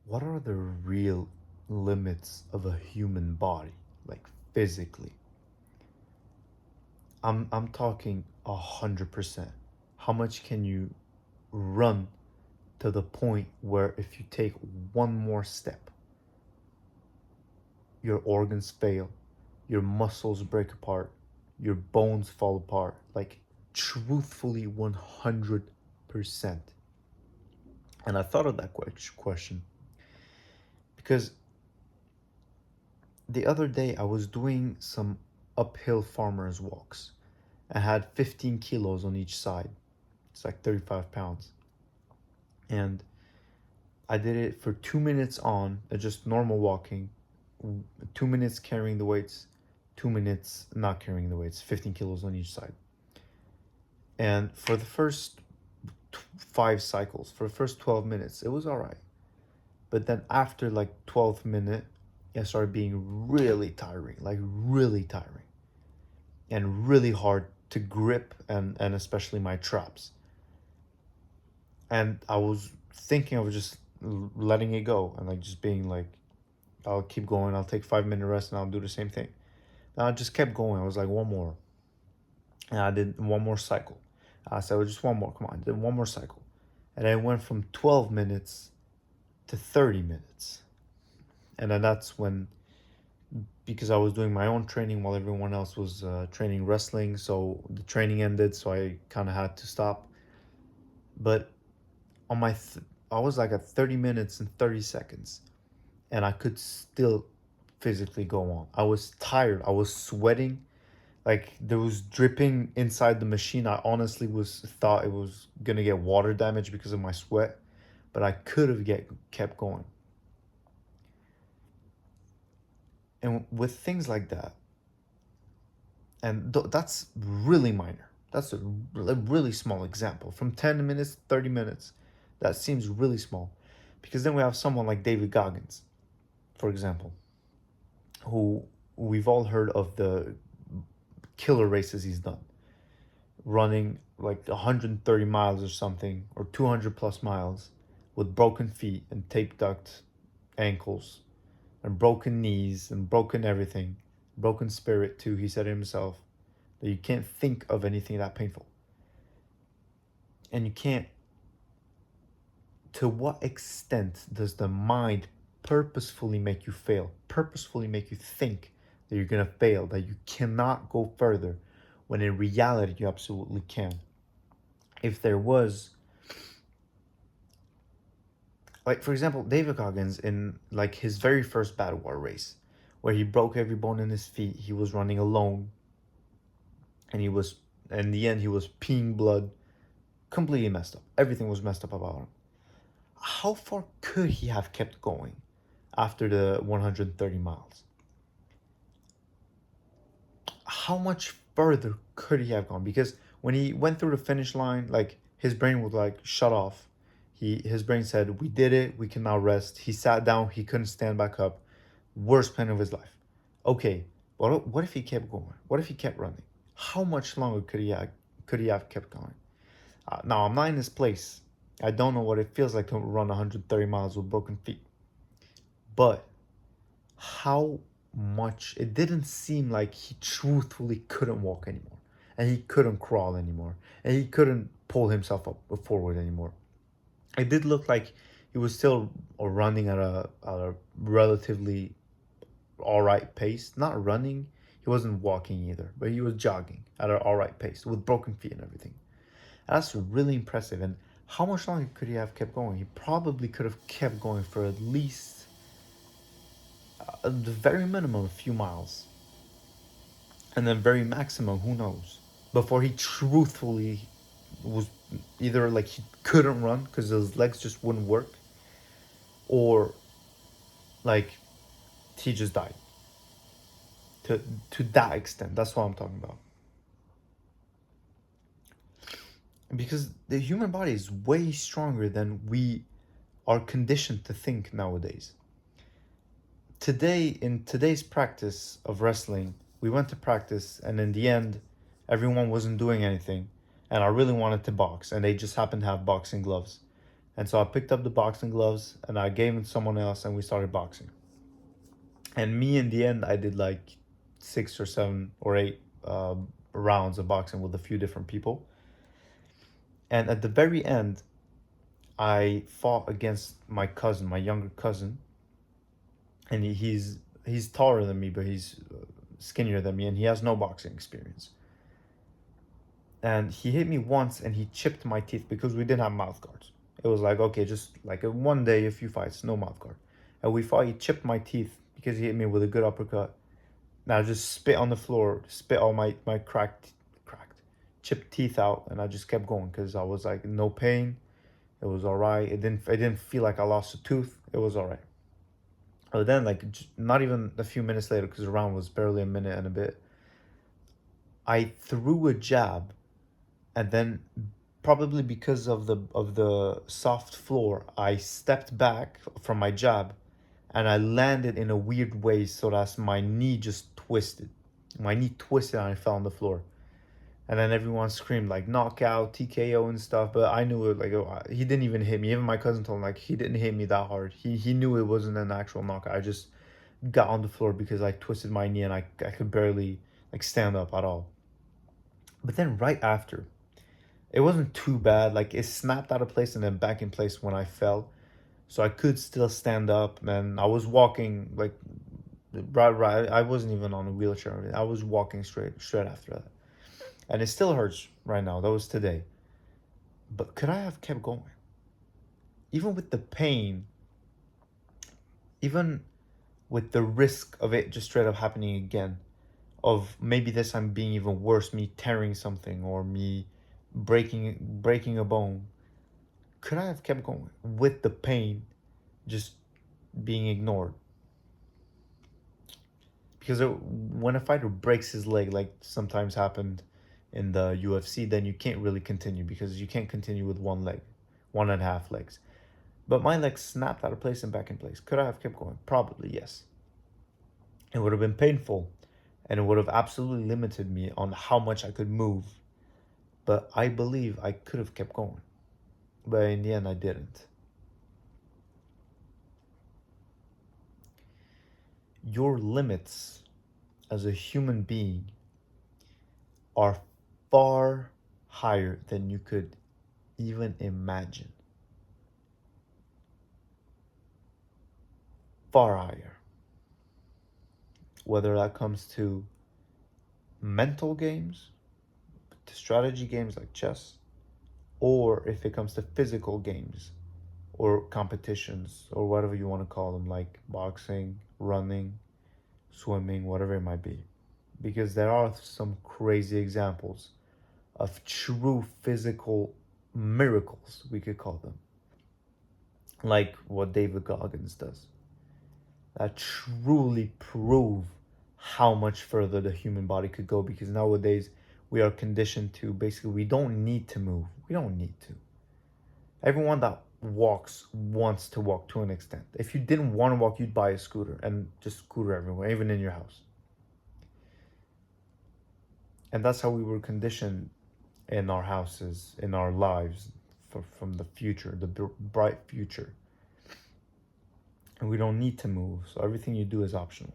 what are the real limits of a human body, like physically? I'm talking 100%. How much can you run to the point where if you take one more step, your organs fail, your muscles break apart, your bones fall apart? Like, truthfully, 100%. And I thought of that question because the other day I was doing some uphill farmers walks. I had 15 kilos on each side. It's like 35 pounds. And I did it for 2 minutes on, just normal walking, 2 minutes carrying the weights, 2 minutes not carrying the weights, 15 kilos on each side. And for the first 5 cycles, for the first 12 minutes, it was all right. But then after like 12th minute, it started being really tiring, like really tiring, and really hard to grip, and especially my traps. And I was thinking of just letting it go and like just being like, I'll keep going. I'll take 5 minute rest and I'll do the same thing. And I just kept going. I was like, one more, and I did one more cycle. I said, well, just one more. Come on, I did one more cycle, and I went from 12 minutes to 30 minutes, and then that's when, because I was doing my own training while everyone else was training wrestling, so the training ended, so I kind of had to stop. But on I was like at 30 minutes and 30 seconds, and I could still physically go on. I was tired. I was sweating. Like there was dripping inside the machine. I honestly was thought it was gonna get water damage because of my sweat, but I could have get kept going. And with things like that, and that's really minor. That's a really small example. From 10 minutes, 30 minutes, that seems really small. Because then we have someone like David Goggins, for example, who we've all heard of the killer races he's done, running like 130 miles or something, or 200 plus miles with broken feet and tape duct ankles and broken knees and broken everything, broken spirit too. He said it himself that you can't think of anything that painful. And you can't. To what extent does the mind purposefully make you fail, purposefully make you think that you're gonna fail, that you cannot go further, when in reality you absolutely can? If there was, like for example, David Goggins in like his very first battle war race, where he broke every bone in his feet, he was running alone, and he was, in the end, he was peeing blood, completely messed up. Everything was messed up about him. How far could he have kept going after the 130 miles? How much further could he have gone? Because when he went through the finish line, like his brain was like shut off. His brain said, "We did it. We can now rest." He sat down. He couldn't stand back up. Worst pain of his life. Okay, what if he kept going? What if he kept running? How much longer could he have kept going? Now I'm not in his place. I don't know what it feels like to run 130 miles with broken feet. But how much, it didn't seem like he truthfully couldn't walk anymore, and he couldn't crawl anymore, and he couldn't pull himself up forward anymore. It did look like he was still running at a relatively all right pace. Not running, he wasn't walking either, but he was jogging at an all right pace with broken feet and everything. That's really impressive. And how much longer could he have kept going? He probably could have kept going for at least, the very minimum, a few miles, and then very maximum, who knows, before he truthfully was either like he couldn't run because his legs just wouldn't work, or like he just died. To to that extent, that's what I'm talking about. Because the human body is way stronger than we are conditioned to think nowadays. Today, in today's practice of wrestling, we went to practice, and in the end, everyone wasn't doing anything, and I really wanted to box, and they just happened to have boxing gloves. And so I picked up the boxing gloves and I gave them to someone else and we started boxing. And me, in the end, I did like 6 or 7 or 8 rounds of boxing with a few different people. And at the very end, I fought against my cousin, my younger cousin, and he's taller than me, but he's skinnier than me, and he has no boxing experience. And he hit me once, and he chipped my teeth because we didn't have mouth guards. It was like, okay, just like a one day, a few fights, no mouth guard. And we fought. He chipped my teeth because he hit me with a good uppercut. And I just spit on the floor, spit all my cracked, chipped teeth out, and I just kept going because I was like, no pain. It was all right. It didn't feel like I lost a tooth. It was all right. But then, like, not even a few minutes later, because the round was barely a minute and a bit, I threw a jab, and then probably because of the soft floor, I stepped back from my jab, and I landed in a weird way, so that my knee just twisted. My knee twisted, and I fell on the floor. And then everyone screamed like knockout, TKO and stuff. But I knew it, like, he didn't even hit me. Even my cousin told him like he didn't hit me that hard. He knew it wasn't an actual knockout. I just got on the floor because I twisted my knee and I could barely like stand up at all. But then right after, it wasn't too bad. Like it snapped out of place and then back in place when I fell. So I could still stand up, and I was walking like right. I wasn't even on a wheelchair. I was walking straight after that. And it still hurts right now. That was today. But could I have kept going? Even with the pain, even with the risk of it just straight up happening again, of maybe this time being even worse, me tearing something or me breaking a bone, could I have kept going with the pain just being ignored? Because when a fighter breaks his leg, like sometimes happened in the UFC, then you can't really continue because you can't continue with one leg, one and a half legs. But my leg snapped out of place and back in place. Could I have kept going? Probably, yes. It would have been painful and it would have absolutely limited me on how much I could move. But I believe I could have kept going. But in the end, I didn't. Your limits as a human being are far higher than you could even imagine. Far higher. Whether that comes to mental games, to strategy games like chess, or if it comes to physical games or competitions or whatever you want to call them, like boxing, running, swimming, whatever it might be. Because there are some crazy examples of true physical miracles, we could call them, like what David Goggins does, that truly prove how much further the human body could go. Because nowadays we are conditioned to basically we don't need to move. We don't need to. Everyone that walks wants to walk to an extent. If you didn't want to walk, you'd buy a scooter and just scooter everywhere, even in your house. And that's how we were conditioned in our houses, in our lives, from the future, the bright future. And we don't need to move, so everything you do is optional.